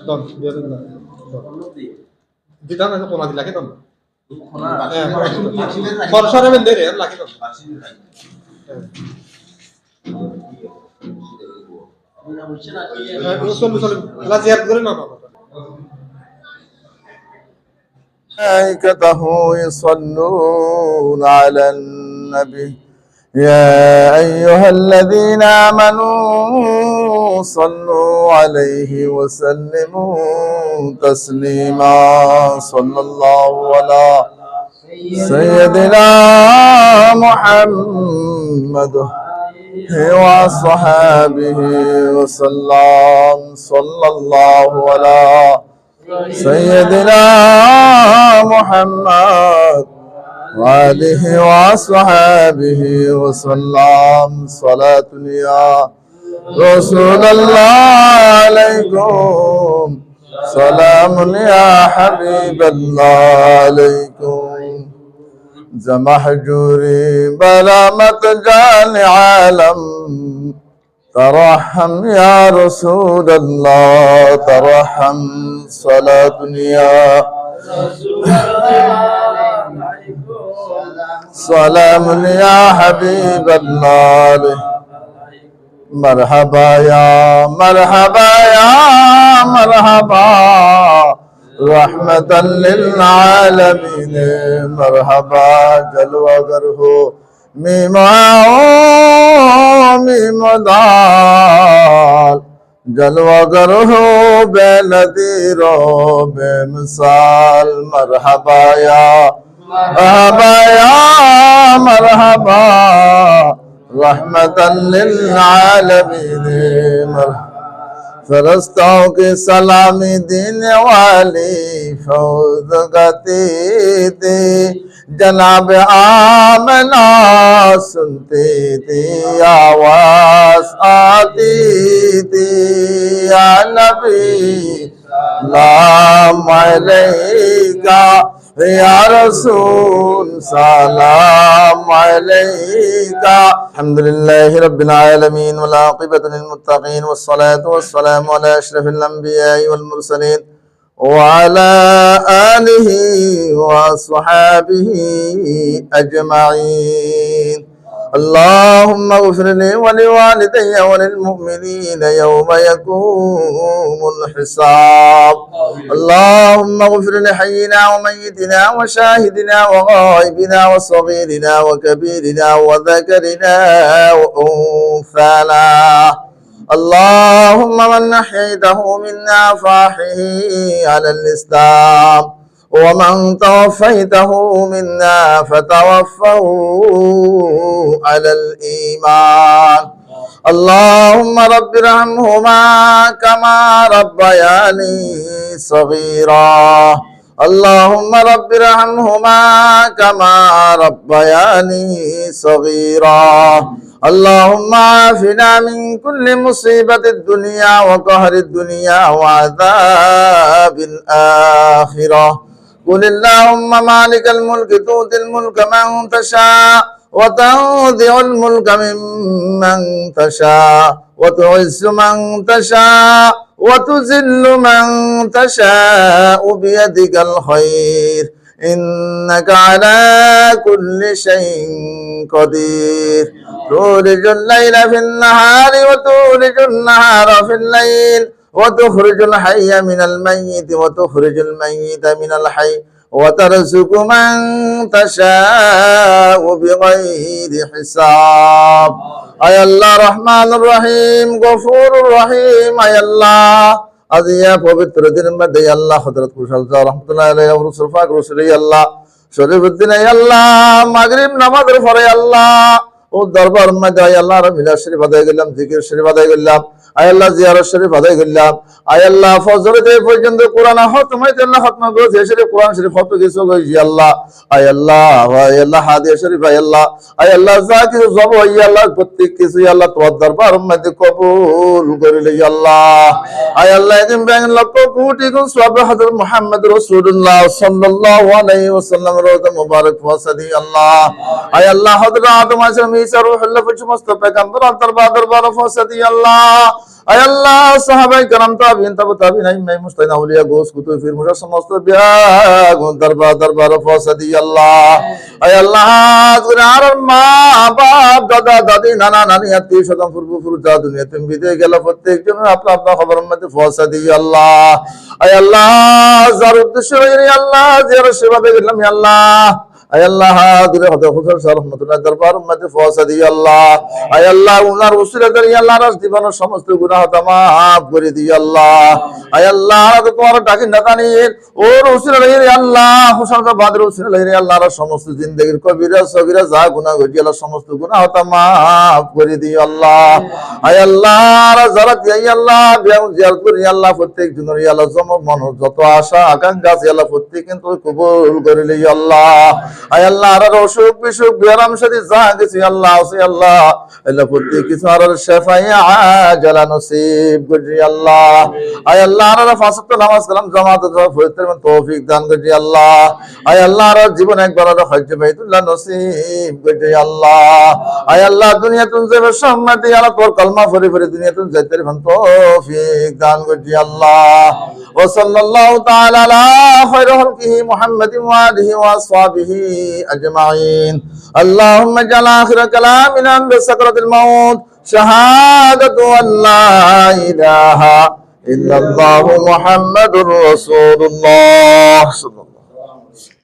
Don, biarin lah. Di dalam itu kona dilaki don. Korsor bender ya laki don. Usul laziat keren apa? ملائكته يصلون على النبي يا أيها الذين آمنوا صلوا عليه وسلموا تسليما صلى الله على سيدنا محمد وصحابه وسلم صلى الله على سيدنا محمد وآله وصحابه وسلم صلاة يا رسول الله عليكم سلام يا حبيب الله عليكم زمحجوري بلامة جان عالم ترحم يا رسول الله ترحم صلاة يا سلام يا حبيب الله مرحبا يا مرحبا يا مرحبا رحمة للعالمين مرحبا جلوة گرہ دال جلوہ گر ہو بے نظیر و بے مثال مرحبا یا مرحبا رحمتا للعالمین فرشتوں کی سلامی دینے والی فوز گتی تھی جناب آمنہ سنتی تھی آواز آتی تھی یا نبی سلام علیکہ یا رسول سلام علیکہ الحمدللہ رب العالمین والعاقبۃ للمتقین والصلاة والسلام علی اشرف الانبیاء والمرسلین وعلى آله وصحابه أجمعين اللهم اغفر لي ولوالدي وللمؤمنين يوم يقوم الحساب اللهم اغفر لحينا وميتنا وشاهدنا وغائبنا وصغيرنا وكبيرنا وذكرنا وأنثانا اللهم من أحييته منا فأحيه على الإسلام ومن توفيته منا فتوفه على الإيمان اللهم رب ارحمهما كما ربياني صغيرا اللهم رب ارحمهما كما ربياني صغيرا اللهم عافنا من كل مصيبة الدنيا وقهر الدنيا وعذاب الآخرة قل اللهم مالك الملك تؤتي الملك من تشاء وتنزع الملك ممن تشاء وتعز من تشاء وتذل من تشاء بيدك الخير إنك على كل شيء قدير تولج الليل في النهار وتولج النهار في الليل وتخرج الحي من الميت وتخرج الميت من الحي وترزق من تشاء بغير حساب أي الله رحمن الرحيم غفور الرحيم أي الله আজিয়া পবিত্র দিনের মধ্যে আল্লাহ হযরত কুশল রাহমাতুল্লাহ আলাইহি ওয়া রাসূল পাক রাসূলি আল্লাহ শরীফউদ্দিন আল্লাহ মাগরিব নামাজের পরে আল্লাহ ও দরবার মধ্যে আল্লাহ রাব্বিল শরীফ আদায় করলাম জিকির শরীফ আদায় করলাম আয় আল্লাহ জিয়ারত শরীফ আদায় করলাম, আয় আল্লাহ ফজর থেকে পর্যন্ত কোরআন খতমাইতে আল্লাহ খতম করে যে শরীফ কোরআন শরীফ কত কিছু কইছি আল্লাহ, আয় আল্লাহ হাদিয়া শরীফ আয় আল্লাহ যা কিছু জব হই আল্লাহ প্রত্যেক কিছু আল্লাহ তোমার দরবার মধ্যে কবুল করে লই আল্লাহ। আয় আল্লাহ এদিন ব্যাংক লক্ষ কোটি গুণ সওয়াব হযরত মুহাম্মদ রাসূলুল্লাহ সাল্লাল্লাহু আলাইহি ওয়াসাল্লাম রওজা মুবারক ওয়াসাদি আল্লাহ। আয় আল্লাহ হযরত আদম আলাইহিস ঈসা রূহুল্লাহ সমস্ত পয়গম্বর দরবার ওয়াসাদি আল্লাহ। আয় আল্লাহ সাহাবায়ে کرام তাবিঈন তাবিঈন আইম্মায়ে মুজতাহিদিন আউলিয়া গোস কুতুব ফির মুশা সমস্ত বিয়াগুন দরবার ওয়াসাদি আল্লাহ। আয় আল্লাহ আর মা বাপ দাদা দাদি নানা নানি আত্মীয় স্বজন পূর্বপুরুষরা দুনিয়া তুমি বিদায় গেল প্রত্যেকজন আপনার আপনার খবরের মধ্যে পৌঁছা দিই আল্লাহ। আয় আল্লাহ যার উদ্দেশ্য আল্লাহ যার সেবা দেখলাম আল্লাহ, আয় আল্লাহ দূরে হতে হুজুর সাহেব রহমাতুল্লাহ দরবার মধ্যে পৌঁছা দিই আল্লাহ। আয় আল্লাহ উনার উসিলাতে আল্লাহ রাস জীবনের সমস্ত গুনাহ মাফ করে দিই আল্লাহ। আয় আল্লাহ তোমার ডাকি নাতানির ওর উসিলাতে আল্লাহ হুসান বাদর উসিলাতে আল্লাহ রাস সমস্ত জিন্দেগীর কবিরা সগীরা যা গুনাহ হয়েছে আল্লাহ সমস্ত গুনাহ মাফ করে দিই আল্লাহ। আয় আল্লাহ যারা আয় আল্লাহ বিয়াম জিয়ারত করি আল্লাহ প্রত্যেক জনের আল্লাহ জম মন যত আশা আকাঙ্ক্ষা আছে আল্লাহ প্রত্যেক কিন্তু কবুল করে লই আল্লাহ। আয় আল্লাহ আর অসুখ বিসুখ বিরাম সাথে যা গেছি আল্লাহ আছে আল্লাহ আল্লাহ প্রত্যেক কিছু আর শেফায়ে আজালা নসিব করি আল্লাহ। আয় আল্লাহ আর পাঁচ ওয়াক্ত নামাজ কালাম জামাত পড়তে তৌফিক দান করি আল্লাহ। আয় আল্লাহ আর জীবন একবার আর হজ বাইতুল্লাহ নসিব করি আল্লাহ। আয় আল্লাহ দুনিয়া তুম যে সম্মতি আল্লাহ তোর কলমা পড়ে পড়ে দুনিয়া তুম যাইতে তৌফিক দান করি আল্লাহ। ওয়া সাল্লাল্লাহু তাআলা আলা খায়রি খালকিহি মুহাম্মাদিন ওয়া আলিহি ওয়া আসহাবিহি أجمعين اللهم اجعل آخر كلامنا عند سكرة الموت شهادة أن لا إله إلا الله محمد رسول الله صلى الله عليه وسلم.